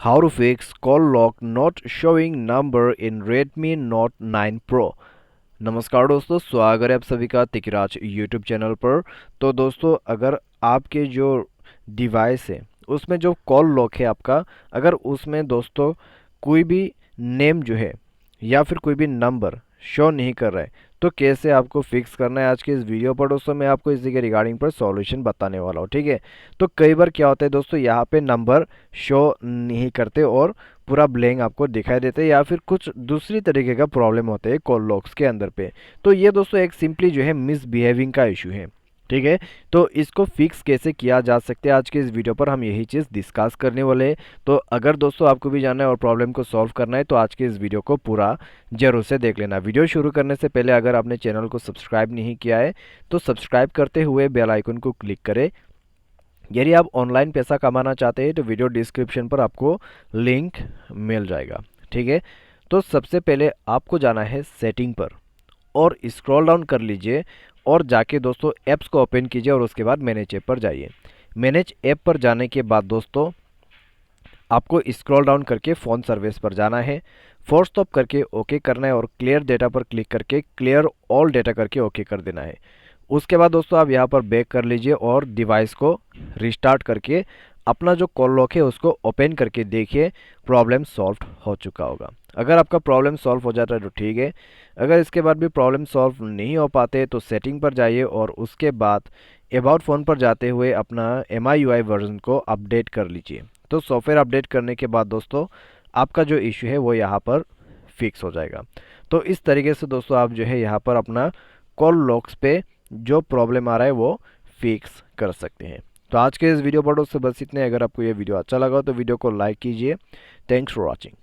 How to fix call lock not showing number in Redmi Note 9 Pro। नमस्कार दोस्तों, स्वागत है आप सभी का तिकराज यूट्यूब चैनल पर। तो दोस्तों, अगर आपके जो डिवाइस है उसमें जो कॉल लॉक है आपका, अगर उसमें दोस्तों कोई भी नेम जो है या फिर कोई भी नंबर शो नहीं कर रहा है, तो कैसे आपको फिक्स करना है, आज के इस वीडियो पर दोस्तों मैं आपको इसी के रिगार्डिंग पर सॉल्यूशन बताने वाला हूँ। ठीक है, तो कई बार क्या होता है दोस्तों, यहाँ पे नंबर शो नहीं करते और पूरा ब्लैंक आपको दिखाई देते हैं या फिर कुछ दूसरी तरीके का प्रॉब्लम होते हैं कॉल लॉक्स के अंदर पे। तो ये दोस्तों एक सिंपली जो है मिसबिहेविंग का इशू है। ठीक है, तो इसको फिक्स कैसे किया जा सकता है, आज के इस वीडियो पर हम यही चीज़ डिस्कस करने वाले हैं। तो अगर दोस्तों आपको भी जानना है और प्रॉब्लम को सॉल्व करना है तो आज के इस वीडियो को पूरा जरूर से देख लेना। वीडियो शुरू करने से पहले अगर आपने चैनल को सब्सक्राइब नहीं किया है तो सब्सक्राइब करते हुए बेल आइकन को क्लिक करें। यदि आप ऑनलाइन पैसा कमाना चाहते हैं तो वीडियो डिस्क्रिप्शन पर आपको लिंक मिल जाएगा। ठीक है, तो सबसे पहले आपको जाना है सेटिंग पर और स्क्रॉल डाउन कर लीजिए और जाके दोस्तों ऐप्स को ओपन कीजिए और उसके बाद मैनेज ऐप पर जाइए। मैनेज ऐप पर जाने के बाद दोस्तों आपको स्क्रॉल डाउन करके फ़ोन सर्विस पर जाना है, फोर्स स्टॉप करके ओके करना है और क्लियर डेटा पर क्लिक करके क्लियर ऑल डेटा करके ओके कर देना है। उसके बाद दोस्तों आप यहाँ पर बैक कर लीजिए और डिवाइस को रिस्टार्ट करके अपना जो कॉल लॉक है उसको ओपन करके देखिए, प्रॉब्लम सॉल्व हो चुका होगा। अगर आपका प्रॉब्लम सॉल्व हो जाता है तो ठीक है, अगर इसके बाद भी प्रॉब्लम सॉल्व नहीं हो पाते तो सेटिंग पर जाइए और उसके बाद अबाउट फ़ोन पर जाते हुए अपना MIUI वर्जन को अपडेट कर लीजिए। तो सॉफ्टवेयर अपडेट करने के बाद दोस्तों आपका जो इशू है वो यहाँ पर फिक्स हो जाएगा। तो इस तरीके से दोस्तों आप जो है यहाँ पर अपना कॉल लॉक्स पे जो प्रॉब्लम आ रहा है वो फिक्स कर सकते हैं। तो आज के इस वीडियो पर दोस्तों बस इतने। अगर आपको ये वीडियो अच्छा लगा तो वीडियो को लाइक कीजिए। Thanks for watching.